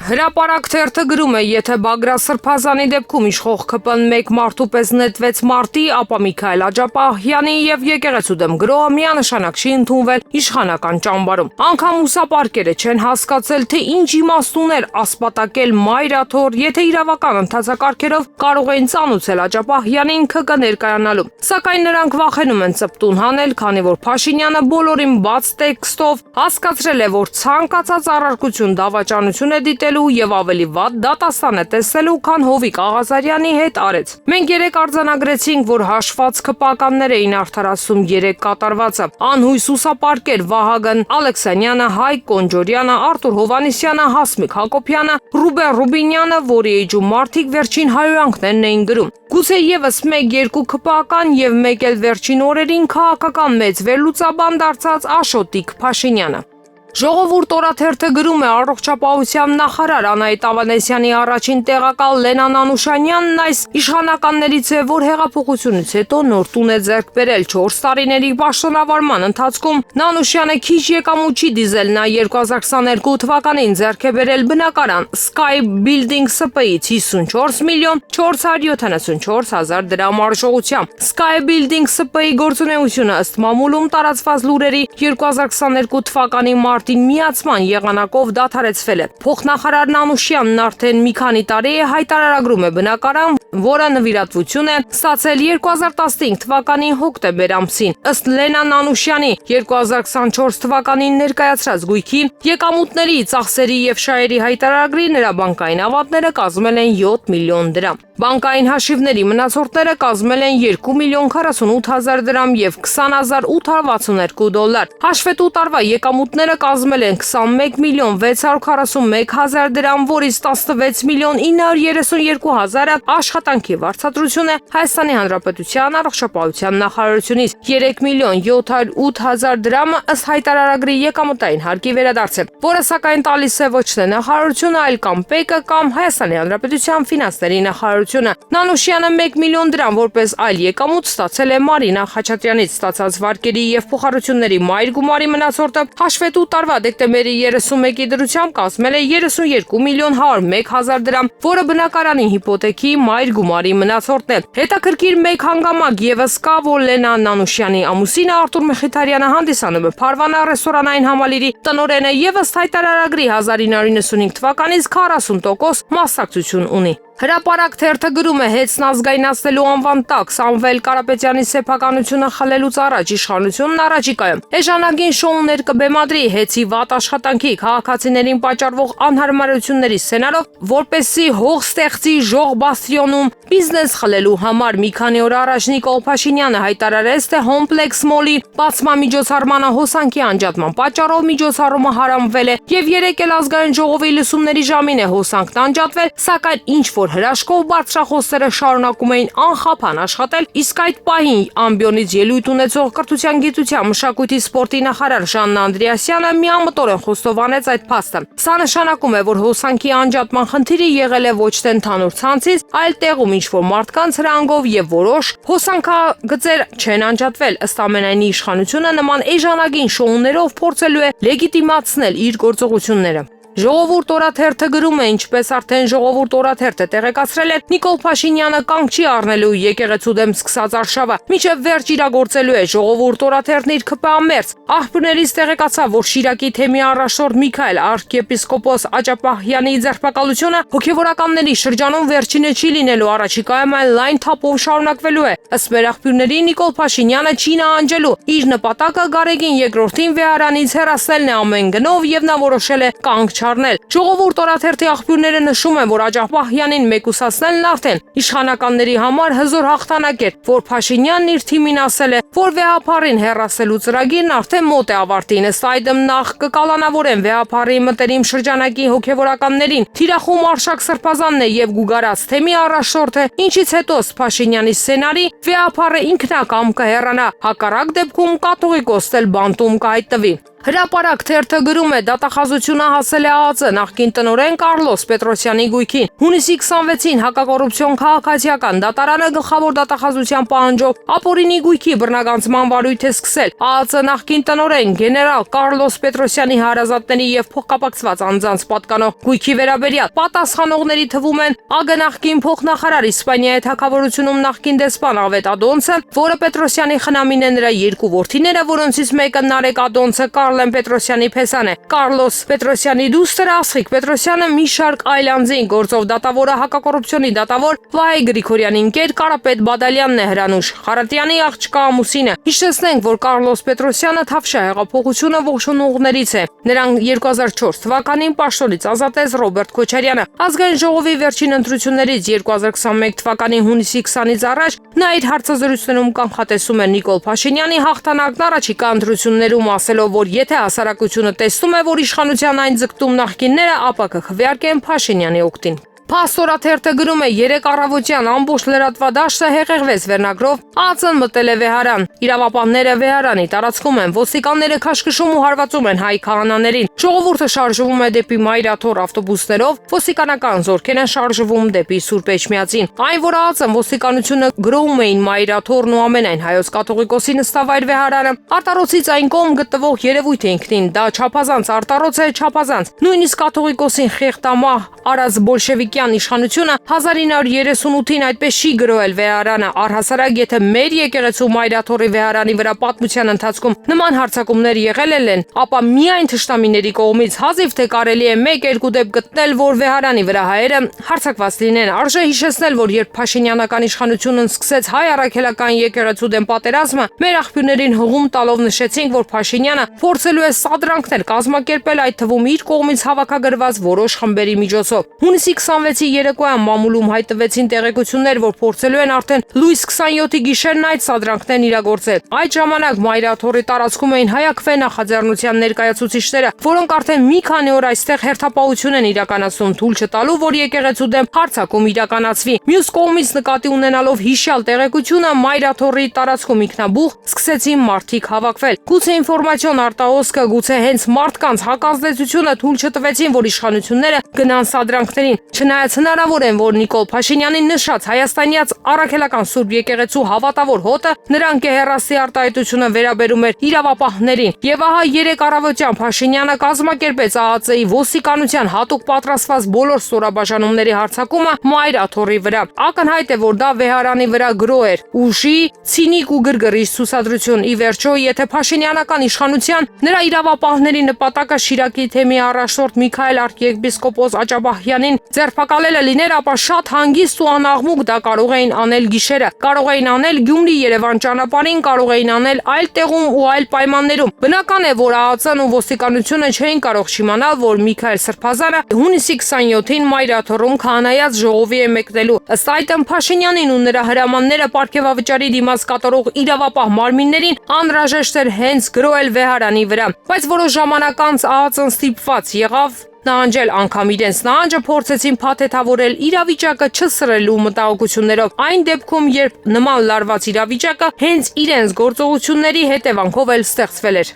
Հրապարակ թերթը գրում է, եթե Բագրատ Սրբազանի դեպքում իշխող ԿՊ-ն մեկ մարդու պես նետվեց մարտի, ապա Միքայել Աջափահյանի եւ եկեղեցու դեմ գրոհը միանշանակ չի ընդունվել իշխանական ճամբարում։ Անգամ ուսապարկերը չեն հասկացել, թե ինչ իմաստ ուներ ասպատակել մայրաթոր, եթե իրավական ընթացակարգերով կարող էին ծանուցել Աջափահյանին ԿԿ ներկայանալու։ Սակայն նրանք վախենում են ծպտուն հանել, քանի որ Փաշինյանը բոլորին բաց տեքստով հասկացրել է, որ ցանկացած առարկություն դավաճանություն է դիտելու եւ ավելի վատ դատաստան է տեսելու, քան Հովիկ Աղազարյանի հետ արեց։ Մենք երեք արձանագրեցինք, որ հաշված ԿՊ-ականներ էին արդարացում երեք կատարվածը։ Անհույս ուսապարկեր Վահագն Ալեքսանյանը, Հայկ Կոնջորյանը, Արտուր Հովանեսյանը, Հասմիկ Հակոբյանը, Ռուբեն Ռուբինյանը, որի էջում մարդիկ վերջին հայհոյանքներն էին գրում։ Գուցե եւս 1-2 ԿՊ-ական եւ մեկ էլ վերջին օրերին քաղաքական մեծ վերլուծաբան դարձած Աշոտիկ Փաշինյանը։ Ժողովուրդ օրաթերթը գրում է, առողջապահության նախարար Անահիտ Ավանեսյանի առաջին տեղակալ Լենան Անուշանյանն այս իշխանականներից է, որ հեղափոխությունից հետո նոր տուն է ձեռք բերել 4 տարիների պաշտոնավարման ընթացքում Նանուշյանը քիչ եկամուտ չի դիզել, նա 2022 թվականին ձեռք է բերել բնակարան Sky Building ՍՊ-ից 54 միլիոն 474 հազար դրամ արժողությամբ։ Sky Building ՍՊ-ի գործունեությունը ըստ մամուլում տարածված լուրերի 2022 թվականի մարտին միացման եղանակով դադարեցվել է։ Փոխնախարար Նանուշյանն արդեն մի քանի տարի է հայտարարագրում է բնակարան, որը նվիրատվություն է ստացել 2015 թվականի հոկտեմբեր ամսին։ Ըստ Լենան Անուշյանի 2024 թվականին ներկայացրած գույքի եկամուտների, ծախսերի եւ շահերի հայտարարագրի նրա բանկային ավատները կազմել են 7 միլիոն դրամ։ Բանկային հաշիվների մնացորդները կազմել են 2 միլիոն 48 հազար դրամ եւ 20,862 դոլար։ Հաշվետու տարվա եկամուտները կազմել են 21 միլիոն 641 հազար դրամ, որից 16 միլիոն 932 հազարը աշխատանքի վարձատրություն է Հայաստանի Հանրապետության առողջապահության նախարարությունից, 3 միլիոն 708 հազար դրամը ըստ հայտարարագրի եկամտային հարկի վերադարձ է, որը սակայն տալիս է ոչ թե նախարարությունը, այլ կամ ՊԵԿ-ը կամ Հայաստանի Հանրապետության ֆինանսների նախարարությունը։ Նանուշյանը 1 միլիոն դրամ որպես այլ եկամուտ ստացել է Մարինա Խաչատրյանից, ստացած վարկերի եւ փոխառությունների մայր գումարի մնացորդը հաշվետու տարվա դեկտեմբերի 31-ի դրությամբ կազմել է 32 միլիոն 101 հազար դրամ, որը բնակարանի հիպոթեքի մայր գումարի մնացորդն է։ Հետաքրքիր մեկ հանգամանք եւս կա, որ Լենան Նանուշյանի ամուսինը Արտուր Մեխիթարյանը հանդիսանում է Փարվանա ռեստորանային համալիրի տնօրենը եւ ըստ հայտարարագրի 1995 թվականից 40% մասնակցություն ունի։ Հրապարակ թերթը գրում է, հեծն ազգայնացնելու անվան տակ Սամվել Կարապետյանի սեփականությունը խլելուց առաջ իշխանությունն առաջիկայում էժանագին շոուներ կբեմադրի հեծի վատ աշխատանքի քաղաքացիներին պատճառվող անհարմարությունների սցենարով, որպեսզի հող ստեղծի Ժող Բաստրիոնում բիզնես խլելու համար։ Մի քանի օր առաջ Նիկոլ Փաշինյանը հայտարարեց, թե Հոմպլեքս մոլի բացման միջոցառմանը հոսանքի անջատման պատճառով միջոցառումը հարամվել է եւ երեք էլ ազգային ժողովի լսումների ժամին է հոսանքն անջատվել, սակայն ինչ որ հրաշքով բարձրախոսները շարունակում էին անխափան աշխատել, իսկ այդ պահին ամբիոնից ելույթ ունեցող կրթության, գիտության, մշակույթի, սպորտի նախարար Ժաննա Անդրեասյանը միամտորեն խոստովանեց այդ փաստը։ Սա նշանակում է, որ հոսանքի անջատման խնդիրը եղել է ոչ թե ընդհանուր ցանցից, այլ տեղում ինչ-որ մարդկանց հրանգով եւ որոշ հոսանքագծեր չեն անջատվել։ Ըստ ամենայնի իշխանությունը նման էժանագին շոուներով փորձելու է լեգիտիմացնել իր գործողությունները։ Ժողովուրդ օրաթերթը գրում է, ինչպես արդեն ժողովուրդ օրաթերթը տեղեկացրել է, Նիկոլ Փաշինյանը կանգ չի առնելու եկեղեցու դեմ սկսած արշավը, մինչև վերջ իրագործելու է ժողովուրդ օրաթերթն իր ԿՊԱ-մերձ։ Աղբյուրներից տեղեկացավ, որ Շիրակի թեմի առաջնորդ Միքայել arczepiskopos Աջափահյանի ձերբակալությունը հոգևորականների շրջանում վերջինը չի լինելու, առաջիկայում այն լայն թափով շարունակվելու է։ Ըստ մեր աղբյուրների, Նիկոլ Փաշինյանը չի նահանջելու, իր նպատակը Գարեգին երկրորդին վեհարանից հեռացնելն է ամեն գնով եւ նա որոշել է կանգ չառնել։ Ժողովուրդ օրաթերթի աղբյուրները նշում են, որ Աջափահյանին մեկուսացնելն արդեն իշխանականների համար հզոր հաղթանակ էր, որ Փաշինյանն իր թիմին ասել է, որ վեհապարին հեռացելու ծրագիրն արդեն մոտ է ավարտին։ Ըստ այդմ նախ կկալանավորեն վեհապարի մտերիմ շրջանակի հոգևորականներին։ Թիրախում Արշակ Սրբազանն է եւ Գուգարած թեմի առաջնորդը, ինչից հետո Փաշինյանի սցենարի վեհապարը ինքնակամ կհեռանա, հակառակ դեպքում կաթողիկոս էլ բանտում կհայտնվի։ Հրապարակ թերթը գրում է, դատախազությունը հասել է ԱԱԾ նախկին տնօրեն Կարլոս Պետրոսյանի գույքին։ Հունիսի 26-ին հակակոռուպցիոն քաղաքացիական դատարանը գլխավոր դատախազության պահանջով ապօրինի գույքի բռնագանձման վարույթ է սկսել ԱԱԾ նախկին տնօրեն գեներալ Կարլոս Պետրոսյանի հարազատների եւ փոխկապակցված անձանց պատկանող գույքի վերաբերյալ։ Պատասխանողների թվում են ԱԳ նախկին փոխնախարար Իսպանիայի թագավորությունում նախկին դեսպան Ավետ Ադոնցը, որը Պետրոսյանի խնամին է, նրա երկու որդիները, որոնցից մեկը Նարեկ Ադոնցը Կարլեն Պետրոսյանի փեսան է, Կարլոս Պետրոսյանի դուստր Ասղիկ Պետրոսյանը, մի շարք այլ անձին, գործով դատավորը հակակոռուպցիոնի դատավոր Վահե Գրիգորյանի ընկեր Կարապետ Բադալյանն է հրանուշ, Խարատյանի աղջկա ամուսինը։ Հիշեցնենք, որ Կարլոս Պետրոսյանը Թավշյա հեղափոխությունը ողջունողներից է։ Նրան 2004 թվականին պաշտոնից ազատեց Ռոբերտ Քոչարյանը։ Ազգային ժողովի վերջին ընտրություններից 2021 թվականի հունիսի 20-ից առաջ նա իր հարցազրույցներում կանխատեսում է Նիկոլ Փաշինյանի հաղթանակն առաջիկա ընտրություններում, ասելով, որ եթե հասարակությունը տեսնում է, որ իշխանության այն ձգտում նախկինները, ապա կքվեարկեն Փաշինյանի օգտին։ Փաստորաթերթը գրում է, 3 առավոտյան ամբողջ լրատվադաշտը հեղեղվեց վերնագրով ԱԱԾ-ն մտել է Վեհարան։ Իրավապահները Վեհարանի տարածքում են, ոստիկանները քաշքշում ու հարվածում են հայ քահանաներին։ Ժողովուրդը շարժվում է դեպի Մայրաթոր ավտոբուսներով, ոստիկանական զորքեր են շարժվում դեպի Սուրբ Էջմիածին։ Այն, որ ԱԱԾ-ն ոստիկանությունը գրովում էին Մայրաթորն ու ամենայն հայոց կաթողիկոսի նստավայր Վեհարանը, արտառոցից այն կողմ գտնվող երևույթ է ինքնին, դա չափազանց արտառոց է, չափազանց։ Նույնիսկ կաթողիկոսին խեղտամահ արած բոլշևիկյան իշխանությունը 1938-ին այդպես չի գրոել Վեհարանը, առհասարակ եթե մեր եկեղեցու Մայրաթորի Վեհարանի վրա պատմության ընթացքում նման հարձակումներ եղել են, ապա միայն թշնամիների կողմից հազիվ թե կարելի է 1-2 դեպք գտնել, որ Վեհարանի վրա հայերը հարձակված լինեն։ Արժե հիշեցնել, որ երբ Փաշինյանական իշխանությունն սկսեց հայ առաքելական եկեղեցու դեմ պատերազմը, մեր աղբյուրներին հղում տալով նշեցինք, որ Փաշինյանը փորձելու է սադրանքներ կազմակերպել, այդ թվում իր կողմից հավաքագրված որոշ խմբերի միջոցով։ Հունիսի 26-ի երեկոյան մամուլում հայտնվեցին տեղեկություններ, որ փորձելու են արդեն լույս 27-ի գիշերն այդ սադրանքներն իրագործել։ Այդ ժամանակ Մայրաթորի տարածքում էին հայաքվե նախաձեռնության ներկայացուցիչները, որոնք արդեն մի քանի օր այստեղ հերթապահություն են իրականացնում, թույլ չտալու, որ եկեղեցու դեմ հարձակում իրականացվի։ Մյուս կողմից նկատի ունենալով հիշյալ տեղեկությունը, Մայրաթորի տարածքում ինքնաբուխ սկսեցին մարդիկ հավաքվել։ Գուցե ինֆորմացիոն արտահոսքը, գուցե հենց մարդկանց հակազդեցությունը թույլ չտվեցին, որ իշխանությունները գնան սադրանքներին։ Չնայած հնարավոր է, որ Նիկոլ Փաշինյանի նշած հայաստանյաց առաքելական Սուրբ եկեղեցու հավատավոր հոտը նրան կհեռասի արտահայտությունը վերաբերում էր իրավապահներին։ Եվ ահա 3 առավոտյան Փաշինյանը կազմակերպեց ԱԱԾ-ի ոստիկանության հատուկ պատրաստված բոլոր ստորաբաժանումների հարձակումը Մայրաթորի վրա։ Ակնհայտ է, որ դա Վեհարանի վրա գրո էր, ուժի, ցինիկ ու գրգռիչ ցուցադրություն։ Ի վերջո, եթե Փաշինյանական իշխանության նրա իրավապահների նպատակը Շիրակի թեմի առաջնորդ Միքայել arczepiskopos Աճաբահյանին ձերբակալելը լիներ, ապա շատ հանգիստ ու անաղմուկ դա կարող էին անել գիշերը, կարող էին անել Գյումրի-Երևան ճանապարհին, կարող էին անել այլ տեղում ու այլ պայմաններում։ Բնական է, որ ԱԱԾ-ն ու ոստիկանությունը չէին կարող չիմանալ, որ Միքայել Սրբազանը հունիսի 27-ին Մայրաթորում քահանայած ժողովի է մեկնելու։ Ըստ այդմ Փաշինյանին ու նրա հրամանները պարգևավճարի դիմաց կատարող իրավապահ մարմիններին անհրաժեշտ էր հենց գրոել Վեհարանի վրա։ Բայց որոշ ժամանակ անց ԱԱԾ-ն ստիպված եղավ նահանջել, անգամ իրենց նահանջը փորձեցին փաթեթավորել իրավիճակը չսրելու մտահոգություններով։ Այն դեպքում, երբ նման լարված իրավիճակը հենց իրենց գործողությունների հետևանքով էլ ստեղծվել էր։